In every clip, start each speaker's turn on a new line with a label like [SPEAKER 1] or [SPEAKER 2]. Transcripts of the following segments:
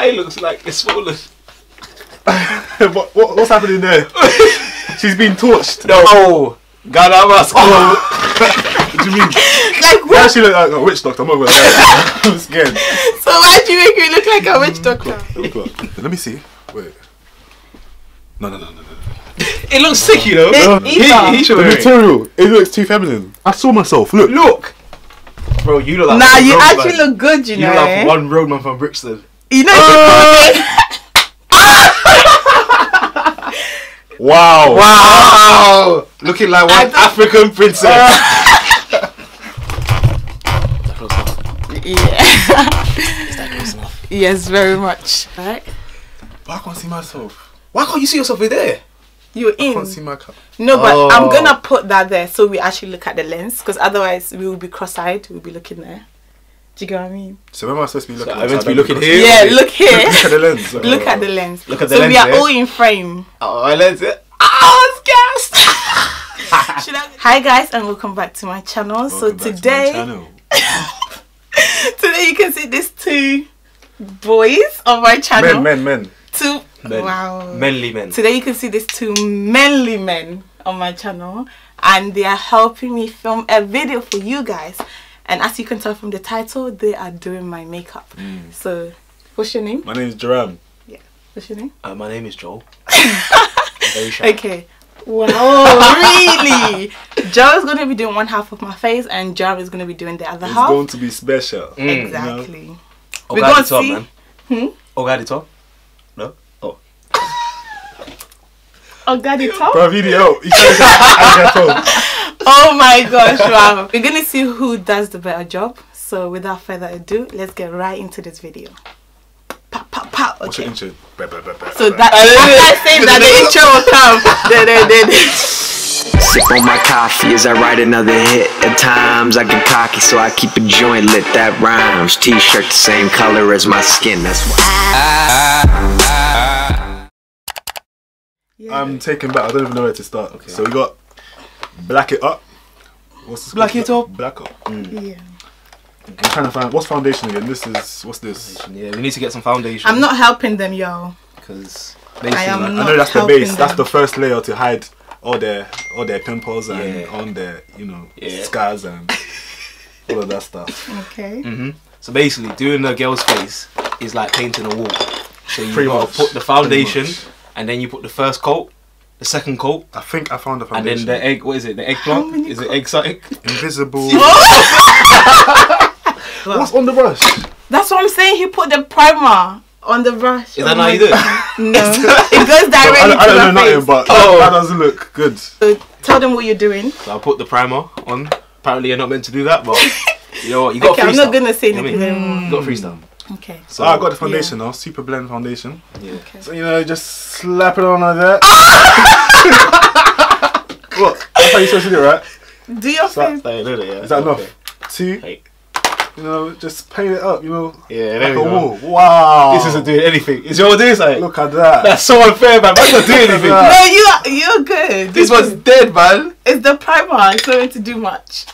[SPEAKER 1] eye looks like it's swollen.
[SPEAKER 2] What's happening there? She's been torched.
[SPEAKER 1] No. God, I'm asking.
[SPEAKER 2] What do you mean?
[SPEAKER 3] Like what?
[SPEAKER 2] She look like a witch doctor. I'm not gonna lie. I'm scared.
[SPEAKER 3] So why do you make me look like a witch doctor?
[SPEAKER 2] Let me see. Wait. No.
[SPEAKER 1] It looks sick, you know.
[SPEAKER 2] The material. It looks too feminine. I saw myself.
[SPEAKER 1] Look. Bro, you look like.
[SPEAKER 3] Nah, you actually look good, you know.
[SPEAKER 1] You look like one roadman from Brixton.
[SPEAKER 3] You know.
[SPEAKER 2] Wow.
[SPEAKER 1] Looking like one African princess.
[SPEAKER 3] Yeah. Yes, very much. Right.
[SPEAKER 2] But I can't see myself.
[SPEAKER 1] Why can't you see yourself in there?
[SPEAKER 3] You're in.
[SPEAKER 2] I can't see my cup.
[SPEAKER 3] No, but I'm gonna put that there so we actually look at the lens, because otherwise we will be cross-eyed. We'll be looking there. Do you get what I mean?
[SPEAKER 2] So where am I supposed to be looking?
[SPEAKER 1] So I'm meant to be looking here.
[SPEAKER 3] Yeah, look here.
[SPEAKER 2] Look at the lens.
[SPEAKER 3] Look at the lens.
[SPEAKER 1] Look at the
[SPEAKER 3] so
[SPEAKER 1] lens.
[SPEAKER 3] So we are all in frame.
[SPEAKER 1] Oh, my lens.
[SPEAKER 3] Oh, it's gassed. Hi guys, and welcome back to my channel. So today, today you can see these two boys on my channel.
[SPEAKER 2] Men.
[SPEAKER 3] Two.
[SPEAKER 1] Men.
[SPEAKER 3] Wow.
[SPEAKER 1] Manly men.
[SPEAKER 3] Today you can see these two manly men on my channel, and they are helping me film a video for you guys. And as you can tell from the title, they are doing my makeup. So, what's your name?
[SPEAKER 2] My name is Jerome.
[SPEAKER 3] Yeah. What's your name?
[SPEAKER 1] My name is Joel. Very shy.
[SPEAKER 3] Okay. Wow, really? Joe is going to be doing one half of my face, and Jerome is going to be doing the other half.
[SPEAKER 2] It's going to be special.
[SPEAKER 3] Exactly.
[SPEAKER 2] You know?
[SPEAKER 3] We're going to see.
[SPEAKER 1] Ogadi top? No? Oh.
[SPEAKER 3] Ogadi top?
[SPEAKER 2] Bro, video.
[SPEAKER 3] Oh my gosh, wow. We're going to see who does the better job. So without further ado, let's get right into this video. Pow, pow, pow. Okay.
[SPEAKER 2] What's your intro?
[SPEAKER 3] So that, after saying that, the intro will come.
[SPEAKER 4] Sip on my coffee as I write another hit. At times I get cocky, so I keep a joint lit that rhymes. T-shirt the same color as my skin, that's why.
[SPEAKER 2] I'm taken back. I don't even know where to start. Okay. So we got black it up. What's this?
[SPEAKER 1] Black it up.
[SPEAKER 2] Black up.
[SPEAKER 3] Yeah.
[SPEAKER 2] I'm trying to find what's foundation again. This is what's this?
[SPEAKER 1] Yeah, we need to get some foundation.
[SPEAKER 3] I'm not helping them, y'all.
[SPEAKER 1] Because
[SPEAKER 3] I am
[SPEAKER 2] I
[SPEAKER 3] not
[SPEAKER 2] know that's the
[SPEAKER 3] helping
[SPEAKER 2] base.
[SPEAKER 3] them.
[SPEAKER 2] That's the first layer to hide all their pimples and on their scars and all of that stuff.
[SPEAKER 3] Okay.
[SPEAKER 1] So basically, doing the girl's face is like painting a wall. So you
[SPEAKER 2] Pretty
[SPEAKER 1] gotta
[SPEAKER 2] much.
[SPEAKER 1] put the foundation, and then you put the first coat, the second coat,
[SPEAKER 2] I think I found the
[SPEAKER 1] and
[SPEAKER 2] foundation.
[SPEAKER 1] then the egg. What is it? The eggplant? Is it egg something?
[SPEAKER 2] Invisible.
[SPEAKER 3] Well,
[SPEAKER 2] What's on the brush?
[SPEAKER 3] that's what I'm saying. He put the primer on the brush.
[SPEAKER 1] Is that how you do it?
[SPEAKER 3] No. It goes directly
[SPEAKER 2] I don't know
[SPEAKER 3] to the
[SPEAKER 2] nothing,
[SPEAKER 3] face.
[SPEAKER 2] but that doesn't look good.
[SPEAKER 3] So tell them what you're doing.
[SPEAKER 1] So I put the primer on. Apparently, you're not meant to do that, but you know what? You got
[SPEAKER 3] Okay,
[SPEAKER 1] freestyle.
[SPEAKER 3] I'm not gonna say
[SPEAKER 1] You know what I
[SPEAKER 3] anything
[SPEAKER 1] mean?
[SPEAKER 3] anymore.
[SPEAKER 1] You got freestyle.
[SPEAKER 3] Okay.
[SPEAKER 1] So
[SPEAKER 2] I got the foundation now, Super Blend foundation.
[SPEAKER 1] Yeah.
[SPEAKER 3] Okay.
[SPEAKER 2] So just slap it on like that. What? That's how you're supposed to do it, right?
[SPEAKER 3] Do your face.
[SPEAKER 2] Is that enough? Two.
[SPEAKER 1] Hey.
[SPEAKER 2] Just paint it up.
[SPEAKER 1] Yeah,
[SPEAKER 2] like
[SPEAKER 1] there
[SPEAKER 2] a
[SPEAKER 1] we go.
[SPEAKER 2] wall. Wow.
[SPEAKER 1] This isn't doing anything. Is your doing something?
[SPEAKER 2] Look at that.
[SPEAKER 1] That's so unfair, man. That's not doing anything.
[SPEAKER 2] Look
[SPEAKER 3] No, you're good.
[SPEAKER 1] This one's dead, man.
[SPEAKER 3] It's the primer. It's not going to do much.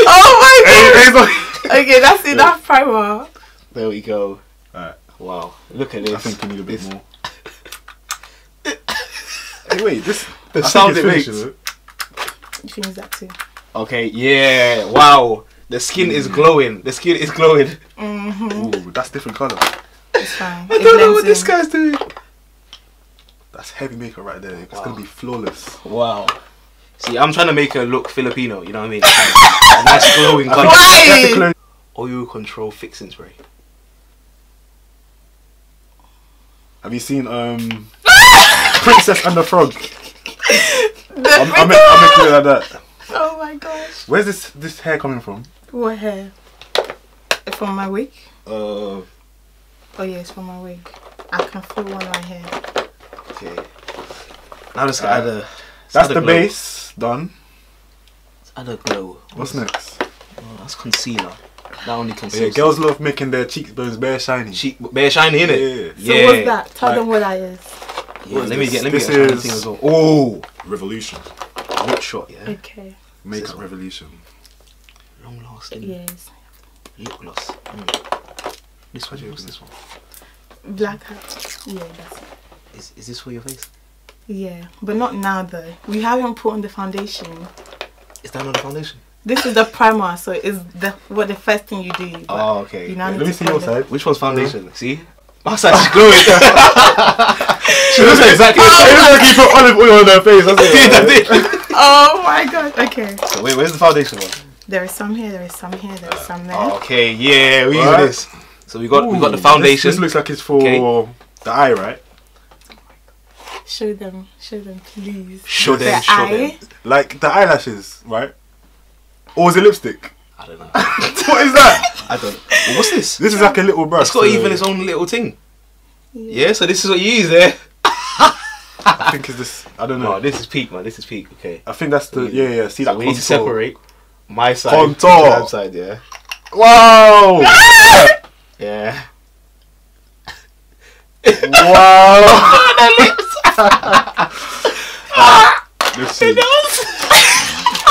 [SPEAKER 3] Oh my god. Okay, that's enough primer.
[SPEAKER 1] There we go.
[SPEAKER 2] Alright.
[SPEAKER 1] Wow. Look at this.
[SPEAKER 2] I think you need a bit more. Hey, wait. This.
[SPEAKER 1] The
[SPEAKER 2] I
[SPEAKER 1] sound
[SPEAKER 2] think
[SPEAKER 1] it
[SPEAKER 2] it's
[SPEAKER 1] makes.
[SPEAKER 2] finished,
[SPEAKER 3] You can use that too.
[SPEAKER 1] Okay, yeah. Wow. The skin is glowing. The skin is glowing.
[SPEAKER 2] Ooh, that's different colour.
[SPEAKER 3] It's fine.
[SPEAKER 1] I don't know what this guy's doing.
[SPEAKER 2] That's heavy makeup right there. It's gonna be flawless.
[SPEAKER 1] Wow. See, I'm trying to make her look Filipino, you know what I mean? Like, a nice glowing colour.
[SPEAKER 3] Why?
[SPEAKER 1] Oil control fixing spray.
[SPEAKER 2] Have you seen Princess and the Frog? I'm making it like that.
[SPEAKER 3] Oh my gosh.
[SPEAKER 2] Where's this hair coming from?
[SPEAKER 3] What hair? From my wig?
[SPEAKER 2] Uh.
[SPEAKER 3] Oh yeah, it's from my wig. I can feel one right here.
[SPEAKER 1] Okay. Now let's add a...
[SPEAKER 2] That's the base done.
[SPEAKER 1] Let's add a glow.
[SPEAKER 2] What's next?
[SPEAKER 1] Oh, that's concealer. That only
[SPEAKER 2] Yeah,
[SPEAKER 1] conceals.
[SPEAKER 2] girls love making their cheekbones bare shiny.
[SPEAKER 1] Bare shiny, innit?
[SPEAKER 2] Yeah.
[SPEAKER 3] So what's that? Tell them what that is.
[SPEAKER 1] Yeah, let me get a
[SPEAKER 2] This
[SPEAKER 1] shiny
[SPEAKER 2] is-
[SPEAKER 1] thing as well. Oh!
[SPEAKER 2] Revolution.
[SPEAKER 1] Lip shot, yeah?
[SPEAKER 3] Okay.
[SPEAKER 2] Makeup revolution.
[SPEAKER 1] Long lasting.
[SPEAKER 3] Yes.
[SPEAKER 1] Lip gloss. This one, what's this one?
[SPEAKER 3] Black hat. Yeah, that's it.
[SPEAKER 1] Is this for your face?
[SPEAKER 3] Yeah, but not now though. We haven't put on the foundation.
[SPEAKER 1] Is that not the foundation?
[SPEAKER 3] This is the primer, so it's the first thing you do.
[SPEAKER 1] Oh, okay.
[SPEAKER 3] You now need
[SPEAKER 2] Let me
[SPEAKER 3] to
[SPEAKER 2] see
[SPEAKER 3] put
[SPEAKER 2] your
[SPEAKER 3] the-
[SPEAKER 2] side.
[SPEAKER 1] Which one's foundation? See? My side's glowing. She looks exactly
[SPEAKER 2] It looks like you put olive oil on her face. That's it.
[SPEAKER 3] Oh my god. Okay.
[SPEAKER 1] So wait, where's the foundation one?
[SPEAKER 3] There is some here. There is some here. There is some there.
[SPEAKER 1] Okay, yeah, we
[SPEAKER 2] Right.
[SPEAKER 1] use this. So we got the
[SPEAKER 2] Ooh,
[SPEAKER 1] foundation.
[SPEAKER 2] This looks like it's for
[SPEAKER 1] Okay.
[SPEAKER 2] the eye, right?
[SPEAKER 3] Show them, please.
[SPEAKER 1] Show them,
[SPEAKER 3] The
[SPEAKER 1] show
[SPEAKER 3] eye.
[SPEAKER 1] them.
[SPEAKER 2] Like the eyelashes, right? Or is it lipstick?
[SPEAKER 1] I don't know.
[SPEAKER 2] What is that?
[SPEAKER 1] I don't know. Well, what's this?
[SPEAKER 2] This is like a little brush.
[SPEAKER 1] It's got even its own little thing.
[SPEAKER 3] Yeah.
[SPEAKER 1] Yeah, so this is what you use there.
[SPEAKER 2] I think is this. I don't know.
[SPEAKER 1] No, this is peak, man. This is peak. Okay.
[SPEAKER 2] I think that's the. Yeah. See
[SPEAKER 1] So
[SPEAKER 2] that
[SPEAKER 1] we need to
[SPEAKER 2] contour.
[SPEAKER 1] separate my side,
[SPEAKER 2] Contour.
[SPEAKER 1] and side. Yeah.
[SPEAKER 2] Wow!
[SPEAKER 1] Yeah.
[SPEAKER 2] Wow! Listen, you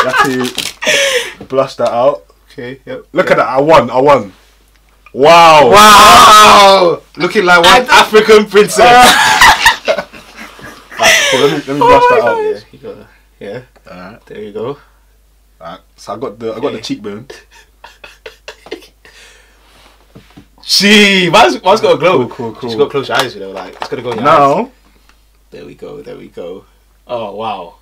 [SPEAKER 2] have to blush that out.
[SPEAKER 1] Okay. Yep.
[SPEAKER 2] Look at that! I won! Wow!
[SPEAKER 1] Wow! Looking like
[SPEAKER 3] I
[SPEAKER 1] one
[SPEAKER 3] don't-
[SPEAKER 1] African princess.
[SPEAKER 2] Right, cool, let me blush that out.
[SPEAKER 1] Yeah. You got. Yeah.
[SPEAKER 2] Alright.
[SPEAKER 1] There you go.
[SPEAKER 2] Alright. So I got the cheekbone.
[SPEAKER 1] She, man's got a glow.
[SPEAKER 2] Cool.
[SPEAKER 1] She's got to close your eyes, you know, like it's gonna go in your eyes.
[SPEAKER 2] Now,
[SPEAKER 1] There we go. Oh wow.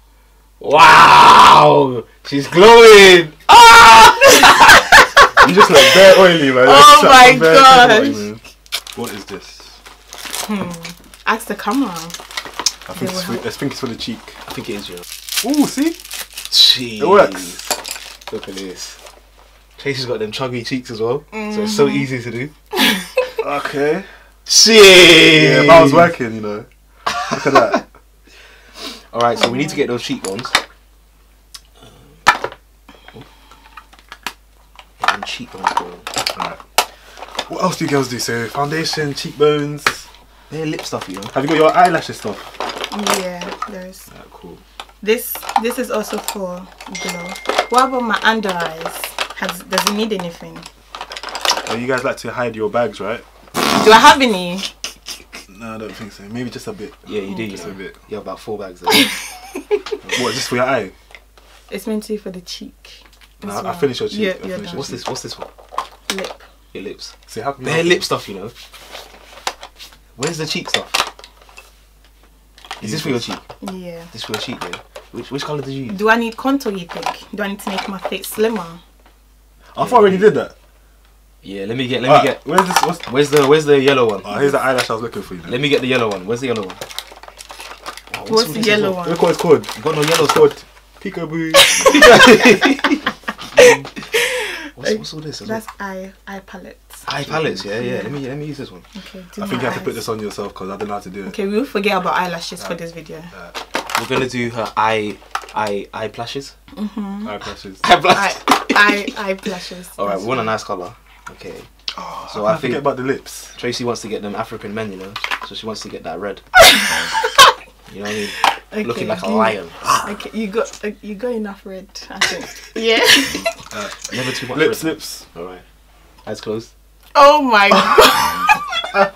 [SPEAKER 1] Wow! She's glowing! Ah!
[SPEAKER 2] you just look bare oily, man.
[SPEAKER 3] Oh
[SPEAKER 2] Like,
[SPEAKER 3] my
[SPEAKER 2] bare
[SPEAKER 3] gosh.
[SPEAKER 2] oily, man. What is this?
[SPEAKER 3] Ask the camera.
[SPEAKER 2] I think it's for the cheek.
[SPEAKER 1] I think it is, you know.
[SPEAKER 2] Ooh, see?
[SPEAKER 1] Jeez.
[SPEAKER 2] It works.
[SPEAKER 1] Look at this. Tracy's got them chuggy cheeks as well, so it's so easy to do.
[SPEAKER 2] Okay.
[SPEAKER 1] Jeez.
[SPEAKER 2] Yeah, if I was working, you know. Look at that.
[SPEAKER 1] Alright, so we need to get those cheekbones. And cheekbones, bro.
[SPEAKER 2] Alright. What else do you girls do? So, foundation, cheekbones.
[SPEAKER 1] They're lip stuff, you know.
[SPEAKER 2] Have you got your eyelashes stuff?
[SPEAKER 3] Yeah, there's.
[SPEAKER 1] Alright, cool.
[SPEAKER 3] This is also for glow. What about my under eyes? Does it need anything?
[SPEAKER 2] Oh, you guys like to hide your bags, right?
[SPEAKER 3] Do I have any?
[SPEAKER 2] No, I don't think so. Maybe just a bit.
[SPEAKER 1] Yeah, you do,
[SPEAKER 2] Just a bit.
[SPEAKER 1] You have about 4 bags there.
[SPEAKER 2] What, just for your eye?
[SPEAKER 3] It's meant to be for the cheek.
[SPEAKER 2] Nah,
[SPEAKER 3] As
[SPEAKER 2] I
[SPEAKER 3] well.
[SPEAKER 2] finish your cheek.
[SPEAKER 3] Yeah,
[SPEAKER 2] I
[SPEAKER 3] you're
[SPEAKER 2] finish
[SPEAKER 3] done.
[SPEAKER 2] your
[SPEAKER 1] What's this for?
[SPEAKER 3] Lip.
[SPEAKER 1] Your lips.
[SPEAKER 2] See, how come
[SPEAKER 1] Bare lip stuff, you know. Where's the cheek stuff? Is this for your cheek?
[SPEAKER 3] Yeah.
[SPEAKER 1] This for your cheek, yeah? Which colour did you use?
[SPEAKER 3] Do I need contour, you think? Do I need to make my face slimmer?
[SPEAKER 2] I thought I already did that.
[SPEAKER 1] Yeah, let me get.
[SPEAKER 2] Alright, where's this?
[SPEAKER 1] Where's the yellow one?
[SPEAKER 2] Oh, here's the eyelash I was looking for. You know.
[SPEAKER 1] Let me get the yellow one. Where's the yellow one? Oh,
[SPEAKER 3] What's
[SPEAKER 1] all
[SPEAKER 3] the
[SPEAKER 1] this
[SPEAKER 3] yellow
[SPEAKER 1] as well?
[SPEAKER 3] one?
[SPEAKER 2] Look what it's called.
[SPEAKER 1] You got no yellow
[SPEAKER 2] It's
[SPEAKER 1] stuff.
[SPEAKER 2] called peekaboo.
[SPEAKER 1] What's all this?
[SPEAKER 3] That's eye palettes.
[SPEAKER 1] Eye palettes, yeah. Let me use this one.
[SPEAKER 3] Okay.
[SPEAKER 2] I think you have to put this on yourself because I don't know how to do it.
[SPEAKER 3] Okay, we'll forget about eyelashes for this video.
[SPEAKER 1] We're gonna do her eye plashes.
[SPEAKER 2] Eyelashes.
[SPEAKER 1] Eye plashes.
[SPEAKER 3] Eye plashes.
[SPEAKER 1] All right, we want a nice color. Okay.
[SPEAKER 2] Oh,
[SPEAKER 1] So
[SPEAKER 2] I
[SPEAKER 1] I think
[SPEAKER 2] forget about the lips.
[SPEAKER 1] Tracy wants to get them African men, you know. So she wants to get that red. You know what I mean?
[SPEAKER 3] Okay,
[SPEAKER 1] Looking like a lion.
[SPEAKER 3] Okay, you got enough red, I think. Yeah.
[SPEAKER 1] Never too much
[SPEAKER 2] Lips,
[SPEAKER 1] red.
[SPEAKER 2] lips.
[SPEAKER 1] All right. Eyes closed.
[SPEAKER 3] Oh my god.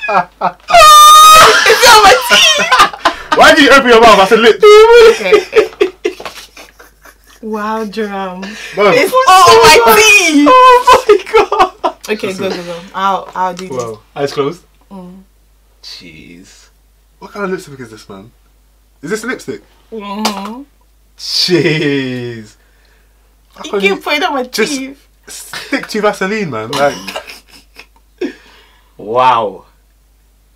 [SPEAKER 3] It's on my teeth.
[SPEAKER 2] Why did you open your mouth? I said lips.
[SPEAKER 3] Okay. Wow, drum.
[SPEAKER 2] Mom.
[SPEAKER 3] It's on my teeth.
[SPEAKER 1] Oh my god.
[SPEAKER 3] Okay, go. I'll do this.
[SPEAKER 1] Wow. Eyes closed.
[SPEAKER 3] Mm.
[SPEAKER 1] Jeez.
[SPEAKER 2] What kind of lipstick is this, man? Is this lipstick?
[SPEAKER 3] Mm-hmm.
[SPEAKER 1] Jeez.
[SPEAKER 2] How
[SPEAKER 3] You
[SPEAKER 2] can
[SPEAKER 3] keep putting on my
[SPEAKER 2] just-
[SPEAKER 3] teeth.
[SPEAKER 2] stick to Vaseline, man? Like,
[SPEAKER 1] Wow.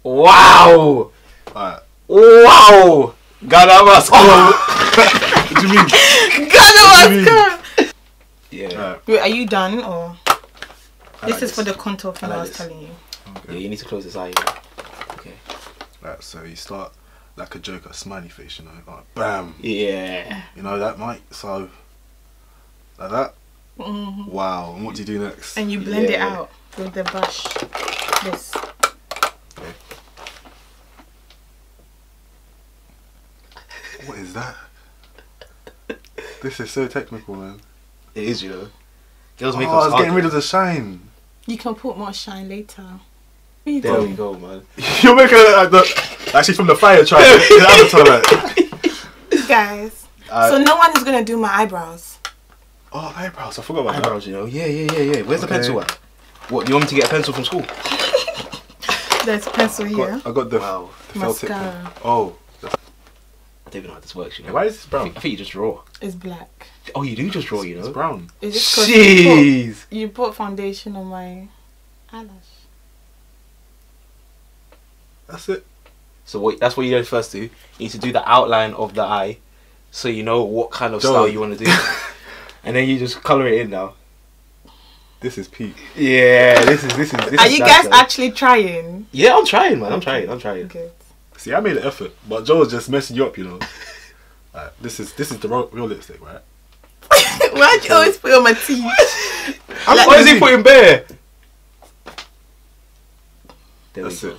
[SPEAKER 1] Wow.
[SPEAKER 2] alright.
[SPEAKER 1] Wow. Ghana must go.
[SPEAKER 2] What do you mean?
[SPEAKER 3] Ghana
[SPEAKER 2] What do you
[SPEAKER 3] mascara.
[SPEAKER 1] Yeah.
[SPEAKER 2] Alright.
[SPEAKER 3] Wait, are you done or?
[SPEAKER 2] I
[SPEAKER 3] This
[SPEAKER 2] like
[SPEAKER 3] is for the contour thing
[SPEAKER 1] I
[SPEAKER 3] I
[SPEAKER 1] like
[SPEAKER 3] was
[SPEAKER 1] this.
[SPEAKER 3] telling you.
[SPEAKER 1] Yeah, you need to close this eye. Okay.
[SPEAKER 2] Right, so you start like a Joker smiley face, you know, like bam.
[SPEAKER 1] Yeah.
[SPEAKER 2] You know that, Mike? So, like that.
[SPEAKER 3] Mhm.
[SPEAKER 2] Wow. And what do you do next?
[SPEAKER 3] And you blend it
[SPEAKER 1] Yeah.
[SPEAKER 3] out with the brush. This.
[SPEAKER 2] Okay. What is that? This is so technical, man.
[SPEAKER 1] It is, you know. Girls
[SPEAKER 2] Oh,
[SPEAKER 1] make
[SPEAKER 2] I was getting rid of the shine.
[SPEAKER 3] You can put more shine later.
[SPEAKER 1] There we go, man.
[SPEAKER 2] You're making it like the actually from the fire trial. The avatar, like.
[SPEAKER 3] Guys, so no one is gonna do my eyebrows.
[SPEAKER 2] Oh, eyebrows! I forgot about
[SPEAKER 1] Eyebrows, you know. Yeah. Where's the pencil at? What? You want me to get a pencil from school?
[SPEAKER 3] There's a pencil here.
[SPEAKER 2] I got the felt tip.
[SPEAKER 3] Mascara.
[SPEAKER 2] Oh.
[SPEAKER 1] I don't even know how this works, you know.
[SPEAKER 2] Why is this brown?
[SPEAKER 1] I think you just draw.
[SPEAKER 3] It's black.
[SPEAKER 1] Oh, you do just draw, you know.
[SPEAKER 2] It's brown.
[SPEAKER 3] Is it 'cause
[SPEAKER 1] Jeez.
[SPEAKER 3] you put foundation on my eyelash?
[SPEAKER 2] That's it.
[SPEAKER 1] So that's what you do first. You need to do the outline of the eye, so you know what kind of style you want to do, and then you just color it in now.
[SPEAKER 2] This is peak.
[SPEAKER 1] Yeah, this is.
[SPEAKER 3] Are you guys actually trying?
[SPEAKER 1] Yeah, I'm trying, man. I'm trying.
[SPEAKER 3] Good.
[SPEAKER 2] See, I made an effort, but Joe was just messing you up, you know. This is the real lipstick, right?
[SPEAKER 3] Why'd you always put on my teeth?
[SPEAKER 1] Why is he putting bare?
[SPEAKER 2] That's it.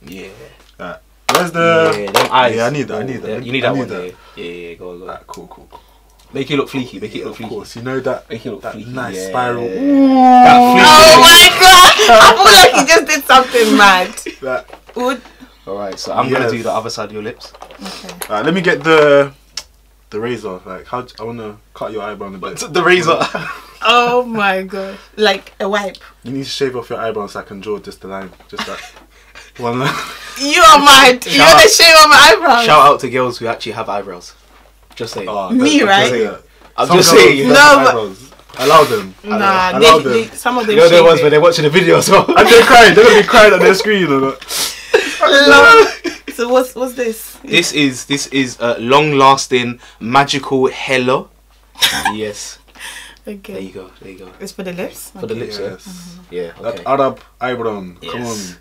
[SPEAKER 1] Yeah.
[SPEAKER 2] Where's the?
[SPEAKER 1] Yeah, them eyes.
[SPEAKER 2] Yeah, I need that.
[SPEAKER 1] You need that one there. Yeah, go on.
[SPEAKER 2] Alright, cool.
[SPEAKER 1] Make it look fleeky. Make it look
[SPEAKER 2] Of
[SPEAKER 1] fleeky.
[SPEAKER 2] course, you know that.
[SPEAKER 1] Make it look
[SPEAKER 2] that
[SPEAKER 1] fleeky.
[SPEAKER 2] nice
[SPEAKER 1] Yeah.
[SPEAKER 2] spiral.
[SPEAKER 1] That
[SPEAKER 3] Oh my god! I feel like you just did something mad.
[SPEAKER 2] That.
[SPEAKER 3] Would.
[SPEAKER 1] Alright, so I'm gonna do the other side of your lips.
[SPEAKER 3] Okay.
[SPEAKER 2] Alright, let me get the razor. Like, I wanna cut your eyebrow a bit.
[SPEAKER 1] The razor.
[SPEAKER 3] Oh my god! Like a wipe.
[SPEAKER 2] You need to shave off your eyebrows so I can draw just the line, just that one line.
[SPEAKER 3] You are mad. You want to shave on my eyebrows?
[SPEAKER 1] Shout out to girls who actually have eyebrows. Just saying.
[SPEAKER 2] Oh,
[SPEAKER 3] Me, right?
[SPEAKER 1] I'm
[SPEAKER 2] Some
[SPEAKER 1] just
[SPEAKER 2] girls
[SPEAKER 1] saying.
[SPEAKER 2] don't
[SPEAKER 3] No,
[SPEAKER 2] have
[SPEAKER 3] but-
[SPEAKER 2] eyebrows. Allow them.
[SPEAKER 3] Nah,
[SPEAKER 2] Allow
[SPEAKER 3] they,
[SPEAKER 2] them.
[SPEAKER 3] some of them.
[SPEAKER 1] You know the
[SPEAKER 3] shave
[SPEAKER 1] ones
[SPEAKER 3] it.
[SPEAKER 1] when they're watching the video as well.
[SPEAKER 2] And they're crying. They're gonna be crying on their screen. You know.
[SPEAKER 3] So what's this?
[SPEAKER 1] This is long lasting magical hello. Yes.
[SPEAKER 3] Okay.
[SPEAKER 1] There you go.
[SPEAKER 3] It's for the lips.
[SPEAKER 1] For the lips, yeah.
[SPEAKER 2] Yes.
[SPEAKER 1] Yeah.
[SPEAKER 2] That
[SPEAKER 1] Okay.
[SPEAKER 2] Arab eyebrow. Come
[SPEAKER 1] Yes.
[SPEAKER 2] on.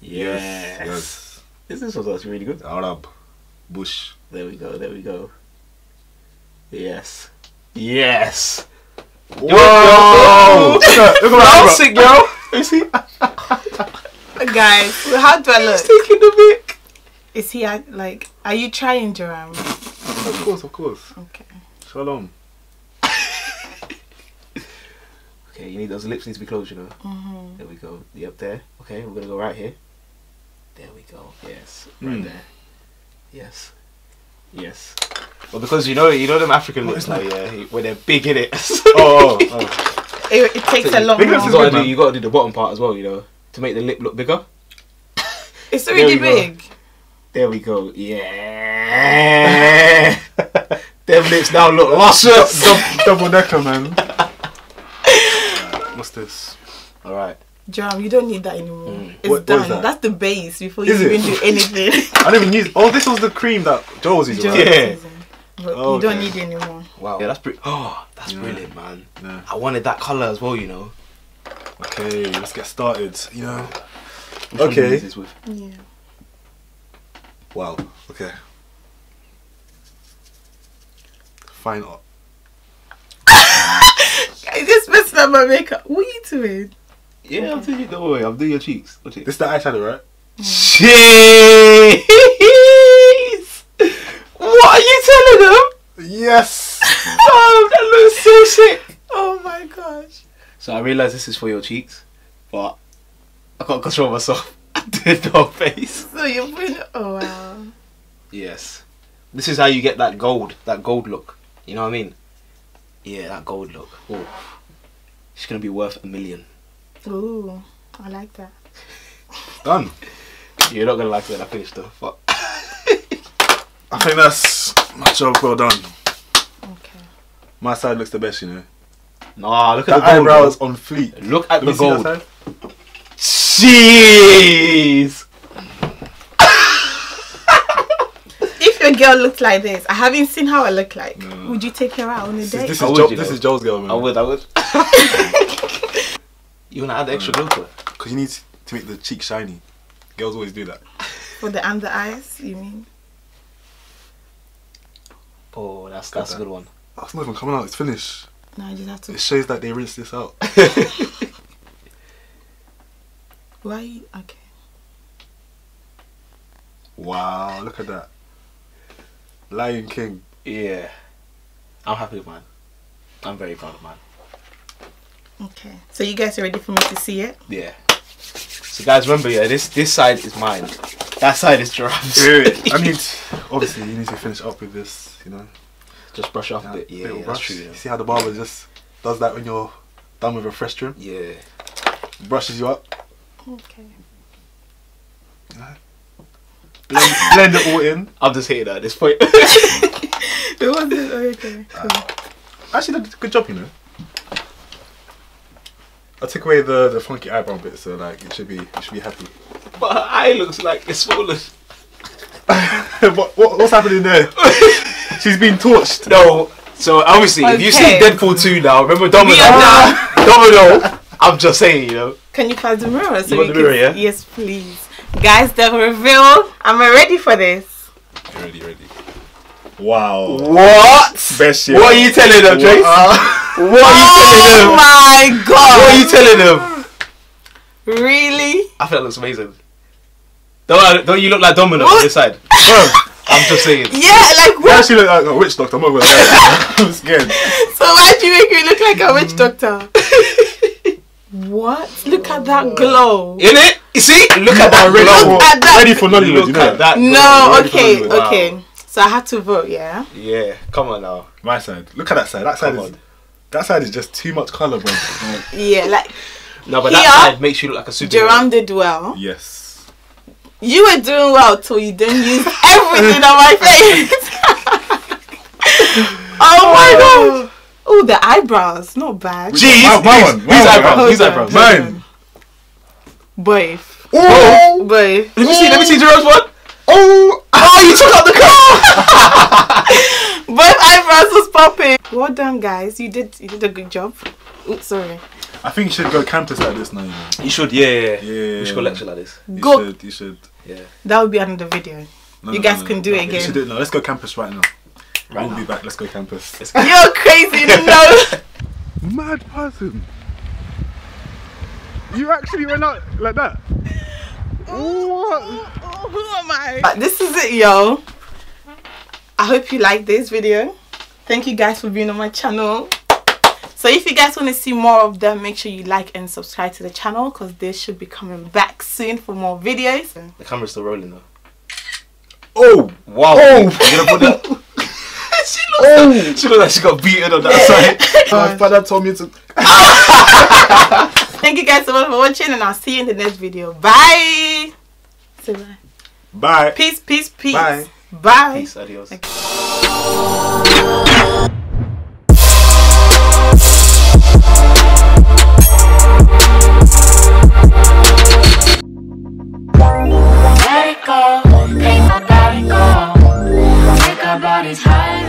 [SPEAKER 1] Yes. This was actually really good.
[SPEAKER 2] Arab bush.
[SPEAKER 1] There we go. Yes. Yes.
[SPEAKER 2] Whoa! Look at my eyebrow.
[SPEAKER 1] Sick, girl. You see?
[SPEAKER 3] Guys, how do I look?
[SPEAKER 1] Taking the mic.
[SPEAKER 3] Is he like? Are you trying, Joram?
[SPEAKER 2] Of course.
[SPEAKER 3] Okay.
[SPEAKER 2] Shalom.
[SPEAKER 1] Okay, you need those lips need to be closed, you know. There we go. Yep, there. Okay, we're gonna go right here. There we go. Yes, right there. Yes. Well, because you know them African lips, like when they're big in it.
[SPEAKER 2] Oh.
[SPEAKER 3] It takes a lot
[SPEAKER 2] big
[SPEAKER 3] more.
[SPEAKER 2] lips is
[SPEAKER 1] You
[SPEAKER 2] good,
[SPEAKER 1] gotta, you gotta do the bottom part as well, you know, to make the lip look bigger.
[SPEAKER 3] It's already
[SPEAKER 1] There we go.
[SPEAKER 3] big.
[SPEAKER 1] There we go. Yeah. Them lips now look luscious.
[SPEAKER 2] Double decker, man. What's this?
[SPEAKER 1] All right.
[SPEAKER 3] Joram, you don't need that anymore. It's
[SPEAKER 2] What is
[SPEAKER 3] done.
[SPEAKER 2] that?
[SPEAKER 3] That's the base before you
[SPEAKER 2] Is
[SPEAKER 3] even
[SPEAKER 2] it?
[SPEAKER 3] do anything.
[SPEAKER 2] I didn't even use. Oh, this was the cream that Joe was using.
[SPEAKER 3] Joram
[SPEAKER 2] Right?
[SPEAKER 1] Yeah.
[SPEAKER 3] season. But
[SPEAKER 2] Oh,
[SPEAKER 3] you don't
[SPEAKER 2] okay.
[SPEAKER 3] need it anymore.
[SPEAKER 1] Wow. Yeah, that's pretty. Oh, that's brilliant, man.
[SPEAKER 2] Yeah.
[SPEAKER 1] I wanted that color as well, you know.
[SPEAKER 2] Okay, let's get started. You know.
[SPEAKER 1] Which one do you
[SPEAKER 2] Okay.
[SPEAKER 1] use this with?
[SPEAKER 3] Yeah.
[SPEAKER 2] Wow. Okay. Fine art.
[SPEAKER 3] I just messed up my makeup. What are you doing?
[SPEAKER 1] Yeah, I'm doing it. Don't worry, I'm doing your cheeks. Watch it.
[SPEAKER 2] This is the eyeshadow, right?
[SPEAKER 1] Jeez! What are you telling them?
[SPEAKER 2] Yes.
[SPEAKER 1] Oh, that looks so sick.
[SPEAKER 3] Oh my gosh.
[SPEAKER 1] So I realised this is for your cheeks, but I can't control myself. I did the whole face.
[SPEAKER 3] So you're putting. Oh wow.
[SPEAKER 1] Yes. This is how you get that gold look. You know what I mean? Yeah, that gold look. Oh, it's gonna be worth $1 million.
[SPEAKER 3] Ooh, I like that.
[SPEAKER 2] Done.
[SPEAKER 1] You're not gonna like it when I finish though. Fuck.
[SPEAKER 2] I think that's my job well done.
[SPEAKER 3] Okay.
[SPEAKER 2] My side looks the best, you know.
[SPEAKER 1] Nah, look
[SPEAKER 2] The
[SPEAKER 1] at the gold.
[SPEAKER 2] eyebrows on fleek.
[SPEAKER 1] Bro. Look at
[SPEAKER 2] Let me
[SPEAKER 1] the
[SPEAKER 2] see that
[SPEAKER 1] gold.
[SPEAKER 2] side.
[SPEAKER 1] Jeez.
[SPEAKER 3] If your girl looked like this, I haven't seen how I look like. Would you take her out on a date?
[SPEAKER 2] This
[SPEAKER 1] I
[SPEAKER 2] is
[SPEAKER 1] would,
[SPEAKER 2] Joe,
[SPEAKER 1] you
[SPEAKER 2] this
[SPEAKER 1] know.
[SPEAKER 2] is Joe's girl, man.
[SPEAKER 1] I would. You wanna add the extra glow to it?
[SPEAKER 2] Because you need to make the cheek shiny. Girls always do that.
[SPEAKER 3] For the under eyes, you mean?
[SPEAKER 1] Oh, that's a good one.
[SPEAKER 2] Oh, it's not even coming out. It's finished.
[SPEAKER 3] No, I just have to.
[SPEAKER 2] It shows that they rinsed this out.
[SPEAKER 3] Why? Okay.
[SPEAKER 2] Wow, look at that. Lion King.
[SPEAKER 1] Yeah. I'm happy with mine. I'm very proud of mine.
[SPEAKER 3] Okay. So you guys are ready for me to see it?
[SPEAKER 1] Yeah. So guys, remember, yeah, this side is mine. That side is Giraffe's.
[SPEAKER 2] I mean, obviously you need to finish up with this, you know.
[SPEAKER 1] Just brush off a bit. Yeah,
[SPEAKER 2] little
[SPEAKER 1] that's
[SPEAKER 2] brush.
[SPEAKER 1] true. Yeah.
[SPEAKER 2] You see how the barber just does that when you're done with a fresh trim?
[SPEAKER 1] Yeah.
[SPEAKER 2] Brushes you up.
[SPEAKER 3] Okay.
[SPEAKER 2] Blend it all in.
[SPEAKER 1] I'm just hating at this point.
[SPEAKER 3] It wasn't okay. Cool.
[SPEAKER 2] Actually, did a good job, you know. I took away the funky eyebrow bit, so like you should be happy.
[SPEAKER 1] But her eye looks like it's swollen.
[SPEAKER 2] What's happening there? She's been torched.
[SPEAKER 1] No. So obviously, if you see
[SPEAKER 3] Okay.
[SPEAKER 1] Deadpool 2 now, remember Domino?
[SPEAKER 3] We are done.
[SPEAKER 1] Domino. I'm just saying, you know.
[SPEAKER 3] Can you pass the mirror? So
[SPEAKER 1] You want
[SPEAKER 3] we
[SPEAKER 1] the mirror, yeah?
[SPEAKER 3] Yes, please. Guys, the reveal. Am I ready for this?
[SPEAKER 2] Ready. Wow.
[SPEAKER 1] What?
[SPEAKER 2] Best shit.
[SPEAKER 1] What are you telling them, Trace? What are you telling them?
[SPEAKER 3] Oh my god!
[SPEAKER 1] What are you telling them?
[SPEAKER 3] Really?
[SPEAKER 1] I feel that looks amazing. Don't you look like Domino on this side? I'm just saying.
[SPEAKER 3] Yeah, like
[SPEAKER 2] You
[SPEAKER 3] what?
[SPEAKER 2] actually look like a witch doctor. I'm not gonna lie. I'm scared.
[SPEAKER 3] So why'd you make me look like a witch doctor? What? Look at that glow.
[SPEAKER 1] In it? You see? Look at that
[SPEAKER 2] ready,
[SPEAKER 1] glow.
[SPEAKER 3] Look at that.
[SPEAKER 2] ready for Nollywood,
[SPEAKER 1] Look
[SPEAKER 2] you know
[SPEAKER 1] at that.
[SPEAKER 3] No,
[SPEAKER 1] glow.
[SPEAKER 2] Ready for
[SPEAKER 3] okay,
[SPEAKER 2] Nollywood.
[SPEAKER 3] okay. So I had to vote, yeah?
[SPEAKER 1] Yeah, come on now.
[SPEAKER 2] My side. Look at that side. That side
[SPEAKER 1] Come
[SPEAKER 2] is
[SPEAKER 1] on.
[SPEAKER 2] that side is just too much colour, bro. Like,
[SPEAKER 3] Yeah, like
[SPEAKER 1] No, but
[SPEAKER 3] Here,
[SPEAKER 1] that side makes you look like a superhero.
[SPEAKER 3] Jerome did well.
[SPEAKER 2] yes.
[SPEAKER 3] You were doing well till you didn't use everything on my face. Oh my god. Oh, the eyebrows. Not bad.
[SPEAKER 1] Jeez,
[SPEAKER 2] My one.
[SPEAKER 1] These eyebrows.
[SPEAKER 3] Hold
[SPEAKER 1] These
[SPEAKER 3] on,
[SPEAKER 1] eyebrows.
[SPEAKER 3] hold
[SPEAKER 2] Mine.
[SPEAKER 3] on. Boy.
[SPEAKER 2] Oh.
[SPEAKER 3] Boy.
[SPEAKER 1] Let me see Jerome's one.
[SPEAKER 2] Oh.
[SPEAKER 1] Oh, you took out the car.
[SPEAKER 3] Both eyebrows was popping. Well done, guys. You did a good job. Oops, sorry.
[SPEAKER 2] I think you should go campus like this now. You know.
[SPEAKER 1] You should, yeah.
[SPEAKER 2] Yeah.
[SPEAKER 1] We should go lecture like this.
[SPEAKER 3] Go.
[SPEAKER 2] You should.
[SPEAKER 1] Yeah.
[SPEAKER 3] That would be another video. You guys can do it
[SPEAKER 2] You
[SPEAKER 3] again.
[SPEAKER 2] should do it now. Let's go campus right now.
[SPEAKER 1] Right
[SPEAKER 2] We'll
[SPEAKER 1] now.
[SPEAKER 2] be back. Let's go campus.
[SPEAKER 3] You're crazy, no.
[SPEAKER 2] Mad person. You actually went out like that? What?
[SPEAKER 3] Who am I? This is it, yo. I hope you like this video. Thank you guys for being on my channel. So if you guys want to see more of them, make sure you like and subscribe to the channel because they should be coming back soon for more videos.
[SPEAKER 1] The camera's still rolling though.
[SPEAKER 2] Oh.
[SPEAKER 1] Wow.
[SPEAKER 2] Oh.
[SPEAKER 1] You gonna put that? She looks like she got beaten on that side.
[SPEAKER 2] My father told me to.
[SPEAKER 3] Thank you guys so much for watching and I'll see you in the next video. Bye. Say bye.
[SPEAKER 2] Bye.
[SPEAKER 3] Peace, peace, peace.
[SPEAKER 2] Bye.
[SPEAKER 3] Bye.
[SPEAKER 1] Peace, adios.
[SPEAKER 5] Let it go, make my body go. Make our bodies higher.